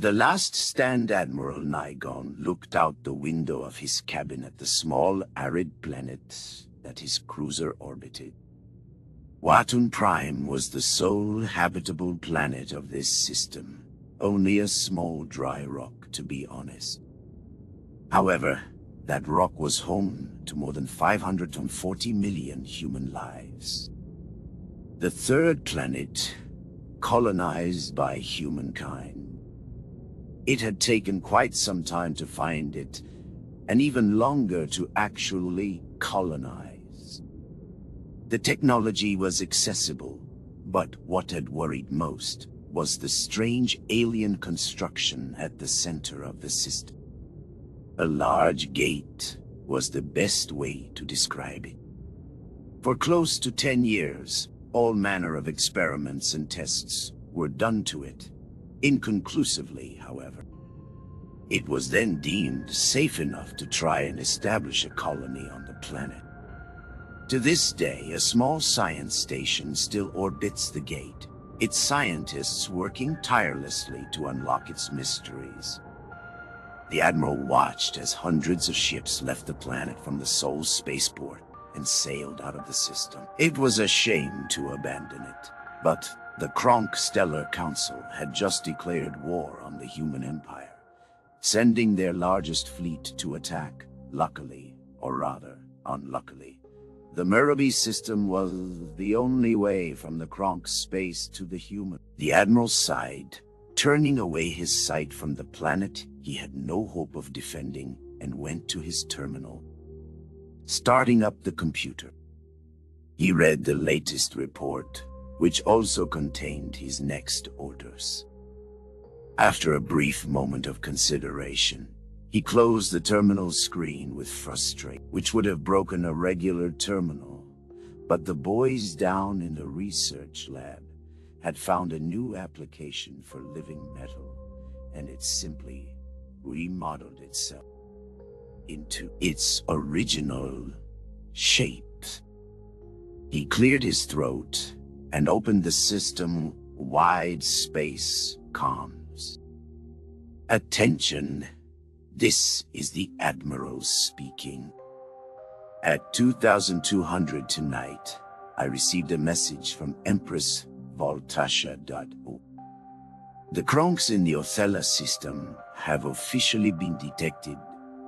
The last stand Admiral Naigon looked out the window of his cabin at the small, arid planet that his cruiser orbited. Watun Prime was the sole habitable planet of this system, only a small dry rock, to be honest. However, that rock was home to more than 540 million human lives. The third planet, colonized by humankind. It had taken quite some time to find it, and even longer to actually colonize. The technology was accessible, but what had worried most was the strange alien construction at the center of the system. A large gate was the best way to describe it. For close to 10 years, all manner of experiments and tests were done to it, inconclusively, however. It was then deemed safe enough to try and establish a colony on the planet. To this day, a small science station still orbits the gate, its scientists working tirelessly to unlock its mysteries. The Admiral watched as hundreds of ships left the planet from the Sol spaceport and sailed out of the system. It was a shame to abandon it, but the Kronk Stellar Council had just declared war on the human empire, sending their largest fleet to attack. Luckily, or rather, unluckily, the Merrowby system was the only way from the Kronk space to the human. The Admiral sighed, turning away his sight from the planet he had no hope of defending, and went to his terminal. Starting up the computer, he read the latest report, which also contained his next orders. After a brief moment of consideration, he closed the terminal screen with frustration, which would have broken a regular terminal. But the boys down in the research lab had found a new application for living metal, and it simply remodeled itself into its original shape. He cleared his throat and opened the system-wide space comms. Attention, this is the Admiral speaking. At 2200 tonight, I received a message from Empress Voltasha.o. The Kronks in the Othello system have officially been detected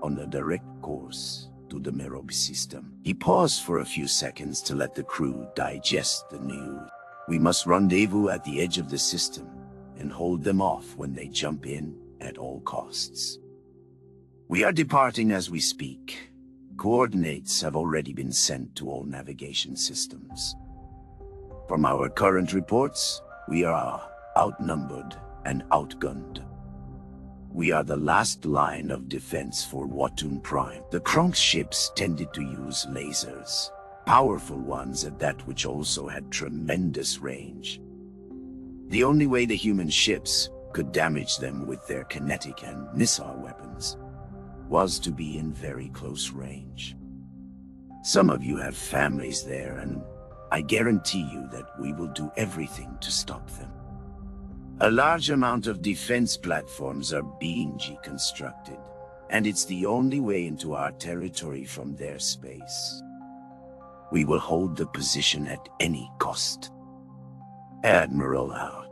on a direct course to the Merrowby system. He paused for a few seconds to let the crew digest the news. We must rendezvous at the edge of the system and hold them off when they jump in at all costs. We are departing as we speak. Coordinates have already been sent to all navigation systems. From our current reports, we are outnumbered and outgunned. We are the last line of defense for Watun Prime. The Kronk ships tended to use lasers, powerful ones at that, which also had tremendous range. The only way the human ships could damage them with their kinetic and missile weapons was to be in very close range. Some of you have families there, and I guarantee you that we will do everything to stop them. A large amount of defense platforms are being constructed, and it's the only way into our territory from their space. We will hold the position at any cost. Admiral out.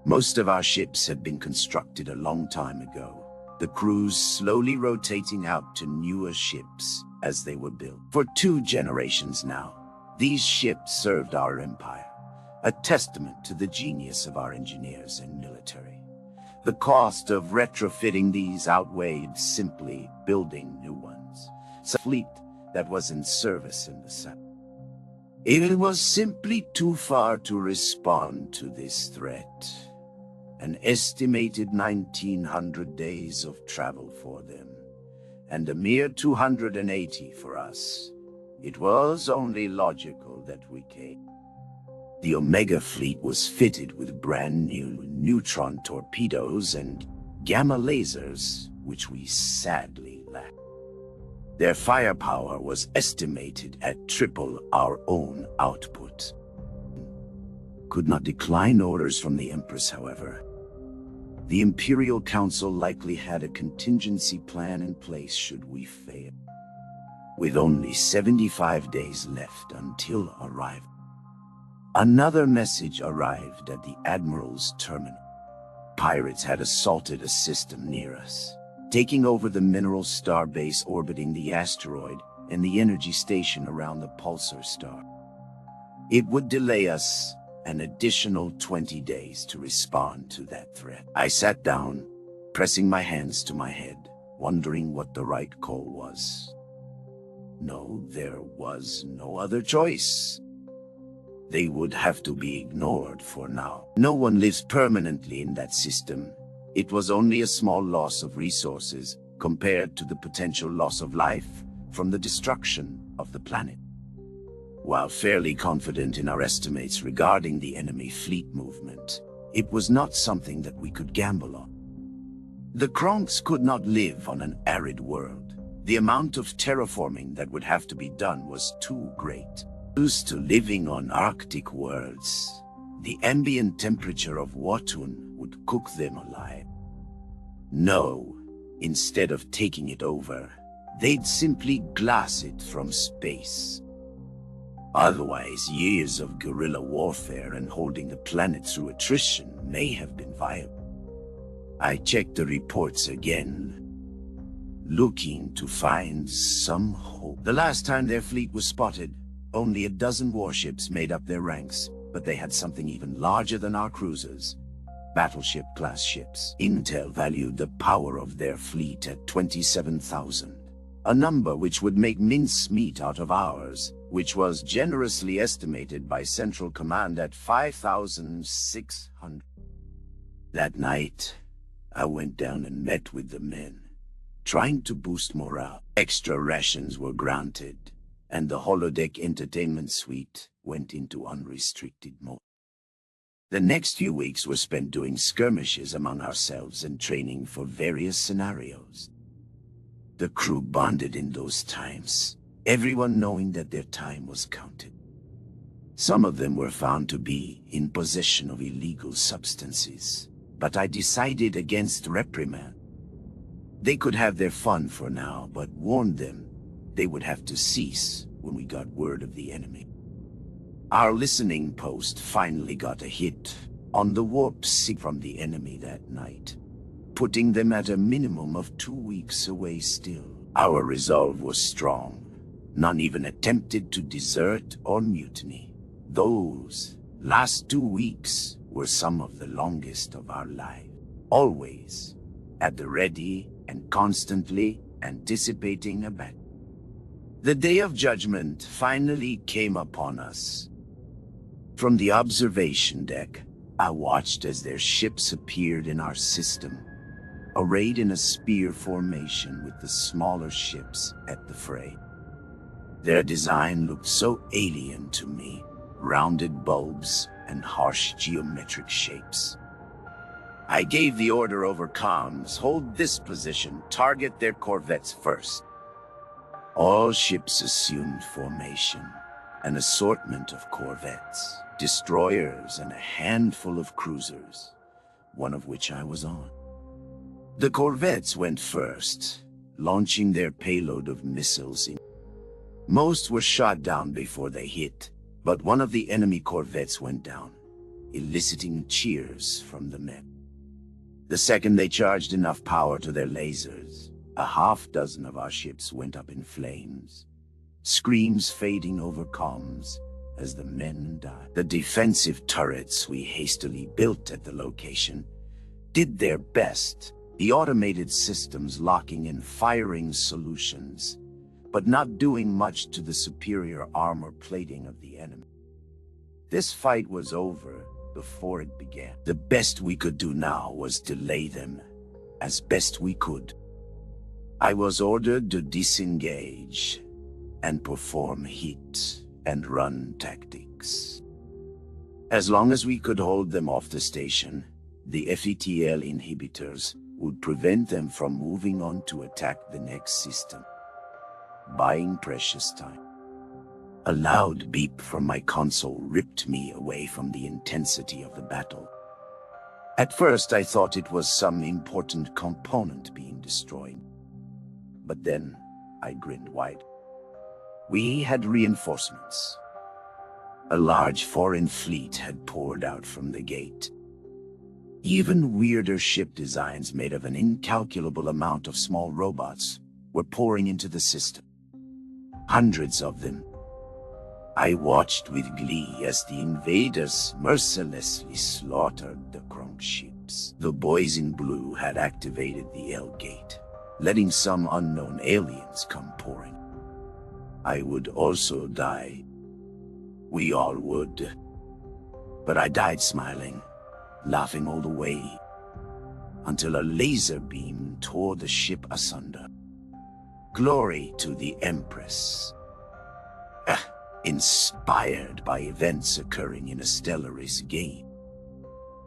Most of our ships had been constructed a long time ago, the crews slowly rotating out to newer ships as they were built. For 2 generations now, these ships served our empire, a testament to the genius of our engineers and military. The cost of retrofitting these outweighed simply building new ones. A fleet that was in service in the South. It was simply too far to respond to this threat. An estimated 1900 days of travel for them, and a mere 280 for us. It was only logical that we came. The Omega fleet was fitted with brand new neutron torpedoes and gamma lasers, which we sadly lacked. Their firepower was estimated at triple our own output. Could not decline orders from the Empress, however. The Imperial Council likely had a contingency plan in place should we fail. With only 75 days left until arrival, another message arrived at the Admiral's terminal. Pirates had assaulted a system near us, taking over the mineral star base orbiting the asteroid and the energy station around the pulsar star. It would delay us an additional 20 days to respond to that threat. I sat down, pressing my hands to my head, wondering what the right call was. No, there was no other choice. They would have to be ignored for now. No one lives permanently in that system. It was only a small loss of resources compared to the potential loss of life from the destruction of the planet. While fairly confident in our estimates regarding the enemy fleet movement, it was not something that we could gamble on. The Kronks could not live on an arid world. The amount of terraforming that would have to be done was too great. Used to living on Arctic worlds, the ambient temperature of Watun would cook them alive. No, instead of taking it over, they'd simply glass it from space. Otherwise, years of guerrilla warfare and holding the planet through attrition may have been viable. I checked the reports again, looking to find some hope. The last time their fleet was spotted, only a dozen warships made up their ranks, but they had something even larger than our cruisers. Battleship-class ships. Intel valued the power of their fleet at 27,000, a number which would make mincemeat out of ours, which was generously estimated by Central Command at 5,600. That night, I went down and met with the men, trying to boost morale. Extra rations were granted, and the holodeck entertainment suite went into unrestricted mode. The next few weeks were spent doing skirmishes among ourselves and training for various scenarios. The crew bonded in those times, everyone knowing that their time was counted. Some of them were found to be in possession of illegal substances, but I decided against reprimand. They could have their fun for now, but warned them they would have to cease when we got word of the enemy. Our listening post finally got a hit on the warp signal from the enemy that night, putting them at a minimum of 2 weeks away still. Our resolve was strong. None even attempted to desert or mutiny. Those last 2 weeks were some of the longest of our lives. Always at the ready and constantly anticipating a battle. The day of judgment finally came upon us. From the observation deck, I watched as their ships appeared in our system, arrayed in a spear formation with the smaller ships at the fray. Their design looked so alien to me, rounded bulbs and harsh geometric shapes. I gave the order over comms, hold this position, target their corvettes first. All ships assumed formation, an assortment of corvettes, destroyers, and a handful of cruisers, one of which I was on. The corvettes went first, launching their payload of missiles in. Most were shot down before they hit, but one of the enemy corvettes went down, eliciting cheers from the men. The second they charged enough power to their lasers, a half-dozen of our ships went up in flames, screams fading over comms as the men died. The defensive turrets we hastily built at the location did their best, the automated systems locking and firing solutions, but not doing much to the superior armor plating of the enemy. This fight was over before it began. The best we could do now was delay them as best we could. I was ordered to disengage and perform hit and run tactics. As long as we could hold them off the station, the FETL inhibitors would prevent them from moving on to attack the next system, buying precious time. A loud beep from my console ripped me away from the intensity of the battle. At first, I thought it was some important component being destroyed. But then, I grinned wide. We had reinforcements. A large foreign fleet had poured out from the gate. Even weirder ship designs made of an incalculable amount of small robots were pouring into the system. Hundreds of them. I watched with glee as the invaders mercilessly slaughtered the Kronk ships. The boys in blue had activated the L gate, letting some unknown aliens come pouring. I would also die. We all would. But I died smiling, laughing all the way, until a laser beam tore the ship asunder. Glory to the Empress. Inspired by events occurring in a Stellaris game.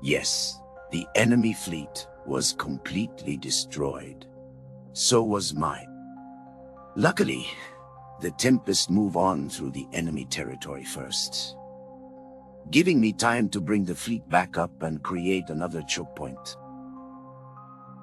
Yes, the enemy fleet was completely destroyed. So was mine. Luckily, the Tempest moved on through the enemy territory first, giving me time to bring the fleet back up and create another choke point.